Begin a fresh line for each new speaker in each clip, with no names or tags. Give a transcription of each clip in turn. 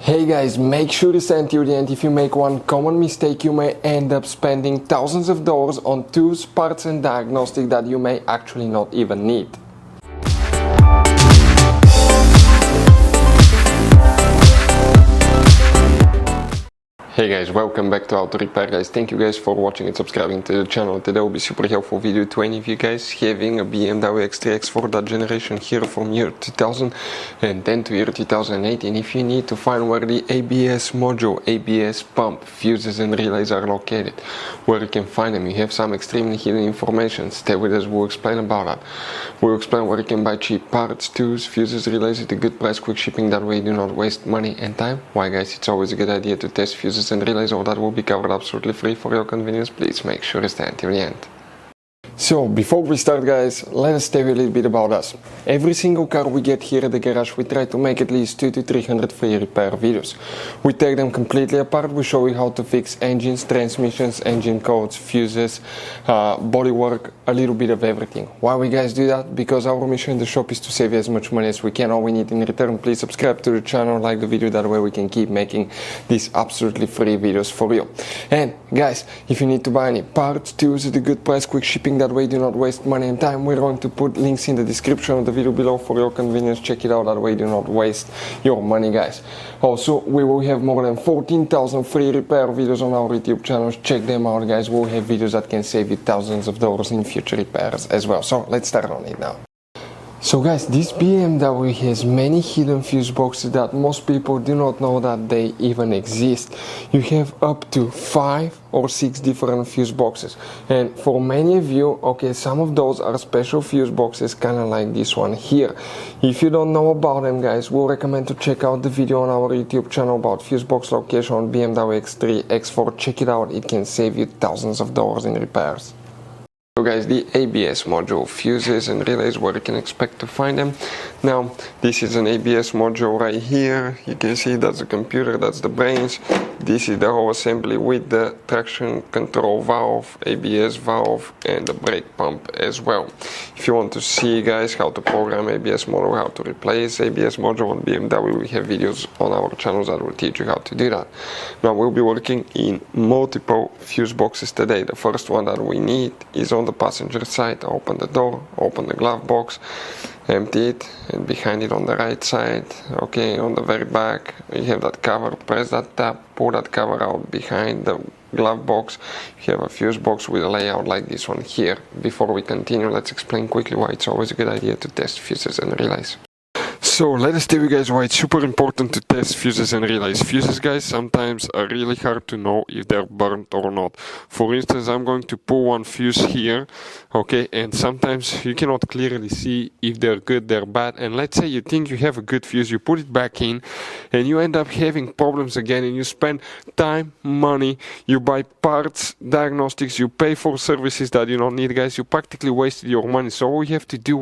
Hey guys, make sure to stay until the end. If you make one common mistake, you may end up spending thousands of dollars on tools, parts and diagnostics that you may actually not even need. Hey guys, welcome back to Auto Repair guys. Thank you guys for watching and subscribing to the channel. Today will be super helpful video to any of you guys having a BMW X3, X4 that generation here from year 2010 to year 2008, and if you need to find where the ABS module, ABS pump, fuses and relays are located, where you can find them, you have some extremely hidden information. Stay with us, we'll explain about that. We'll explain where you can buy cheap parts, tools, fuses, relays at a good price, quick shipping, that way you do not waste money and time. Why guys, it's always a good idea to test fuses and relays, all that will be covered absolutely free for your convenience. Please make sure to stay until the end. So before we start guys, let us tell you a little bit about us. Every single car we get here at the garage, we try to make at least 200 to 300 free repair videos. We take them completely apart, we show you how to fix engines, transmissions, engine codes, fuses, bodywork, a little bit of everything. Why we guys do that? Because our mission in the shop is to save you as much money as we can. All we need in return, please subscribe to the channel, like the video, that way we can keep making these absolutely free videos for you. And guys, if you need to buy any parts, tools at a good price, quick shipping, that way do not waste money and time, we're going to put links in the description of the video below for your convenience. Check it out, that way do not waste your money guys. Also, we will have more than 14,000 free repair videos on our YouTube channels. Check them out guys, we'll have videos that can save you thousands of dollars in future repairs as well. So let's start on it now. So guys, this BMW has many hidden fuse boxes that most people do not know that they even exist. You have up to 5 or 6 different fuse boxes, and for many of you, okay, some of those are special fuse boxes, kind of like this one here. If you don't know about them guys, we'll recommend to check out the video on our YouTube channel about fuse box location on BMW X3, X4. Check it out, it can save you thousands of dollars in repairs. So guys, the ABS module, fuses and relays, where you can expect to find them. Now, this is an ABS module right here. You can see that's the computer, that's the brains. This is the whole assembly with the traction control valve, ABS valve, and the brake pump as well. If you want to see guys how to program ABS module, how to replace ABS module on BMW, we have videos on our channels that will teach you how to do that. Now, we'll be working in multiple fuse boxes today. The first one that we need is on the passenger side. Open the door, open the glove box, empty it, and behind it on the right side, okay, on the very back, you have that cover. Press that tab, pull that cover out. Behind the glove box you have a fuse box with a layout like this one here. Before we continue, let's explain quickly why it's always a good idea to test fuses and relays. So let us tell you guys why it's super important to test fuses and relays. Fuses guys sometimes are really hard to know if they're burnt or not. For instance, I'm going to pull one fuse here, okay, and sometimes you cannot clearly see if they're good, they're bad, and let's say you think you have a good fuse, you put it back in and you end up having problems again, and you spend time, money, you buy parts, diagnostics, you pay for services that you don't need guys, you practically wasted your money. So all you have to do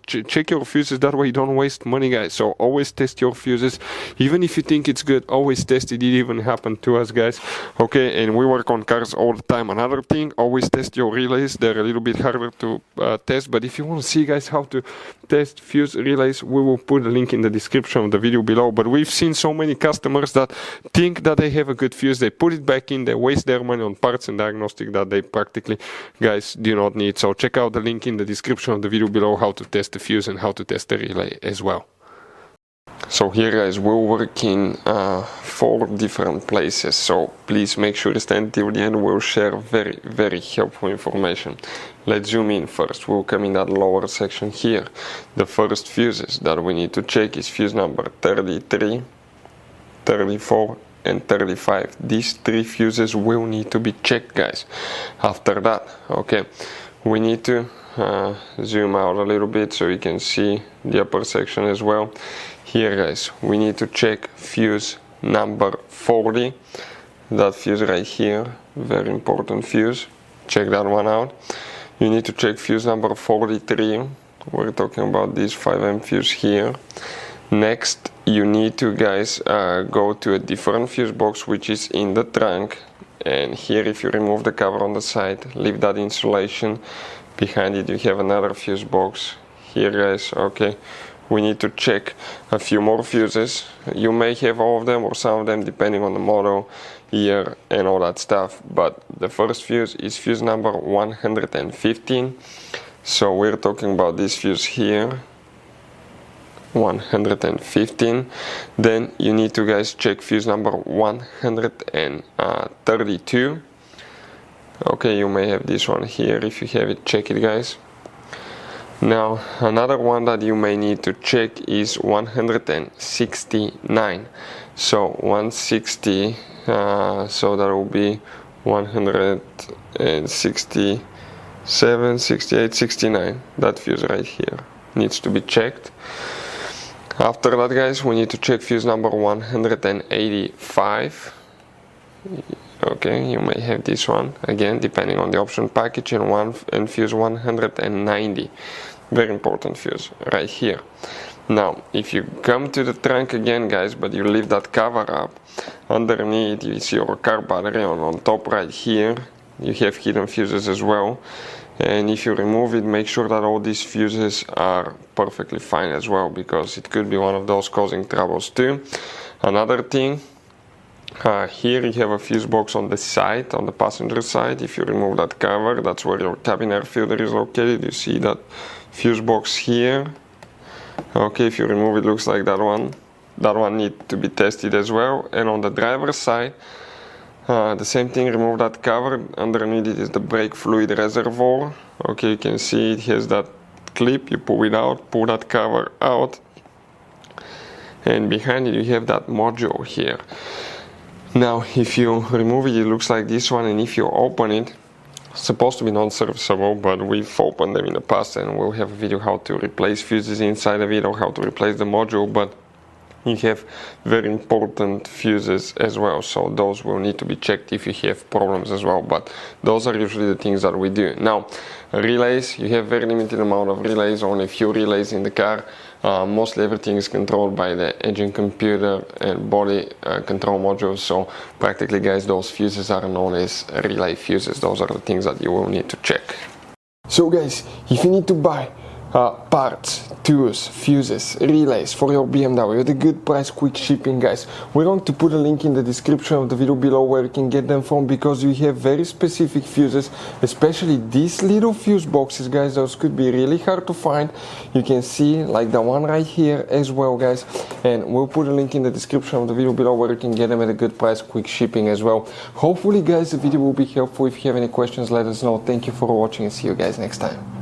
check your fuses, that way you don't waste money guys. So always test your fuses, even if you think it's good, always test it. It even happened to us guys, okay, and we work on cars all the time. Another thing, always test your relays. They're a little bit harder to test, but if you want to see guys how to test fuse relays, we will put a link in the description of the video below. But we've seen so many customers that think that they have a good fuse, they put it back in, they waste their money on parts and diagnostic that they practically guys do not need. So check out the link in the description of the video below how to test the fuse and how to test the relay as well. So here guys, we'll work in 4 different places, so please make sure to stay until the end. We'll share very helpful information. Let's zoom in first. We'll come in that lower section here. The first fuses that we need to check is fuse number 33, 34 and 35. These 3 fuses will need to be checked guys. After that, okay, we need to zoom out a little bit so you can see the upper section as well. Here guys, we need to check fuse number 40, that fuse right here, very important fuse, check that one out. You need to check fuse number 43, we're talking about this 5M fuse here. Next, you need to guys go to a different fuse box which is in the trunk, and here if you remove the cover on the side, leave that insulation, behind it you have another fuse box here guys, okay. we need to check a few more fuses. You may have all of them or some of them depending on the model, year and all that stuff, but the first fuse is fuse number 115. So we're talking about this fuse here, 115. Then you need to guys check fuse number 132. Okay, you may have this one here. If you have it, check it guys. Now another one that you may need to check is 169. So 160, so that will be 167, 68, 69. That fuse right here needs to be checked. After that guys, we need to check fuse number 185. Okay, you may have this one again depending on the option package, and fuse 190. Very important fuse right here. Now if you come to the trunk again guys, but you leave that cover up, underneath you see your car battery, on top right here you have hidden fuses as well, and if you remove it, make sure that all these fuses are perfectly fine as well, because it could be one of those causing troubles too. Another thing, here you have a fuse box on the side, on the passenger side. If you remove that cover, that's where your cabin air filter is located. You see that fuse box here. Okay, if you remove it, looks like that one. That one needs to be tested as well. And on the driver's side, the same thing, remove that cover. Underneath it is the brake fluid reservoir. Okay, you can see it has that clip. You pull it out, pull that cover out, and behind it you have that module here. Now if you remove it, it looks like this one, and if you open it, it's supposed to be non-serviceable, but we've opened them in the past and we'll have a video how to replace fuses inside of it, or how to replace the module, but you have very important fuses as well, so those will need to be checked if you have problems as well. But those are usually the things that we do. Now relays, you have very limited amount of relays, only a few relays in the car. Mostly everything is controlled by the engine computer and body control modules, so practically guys, those fuses are known as relay fuses. Those are the things that you will need to check. So guys, if you need to buy parts, tools, fuses, relays for your BMW at a good price, quick shipping guys, we're going to put a link in the description of the video below where you can get them from, because we have very specific fuses, especially these little fuse boxes guys. Those could be really hard to find. You can see like the one right here as well guys, and we'll put a link in the description of the video below where you can get them at a good price, quick shipping as well. Hopefully guys, the video will be helpful. If you have any questions, let us know. Thank you for watching and see you guys next time.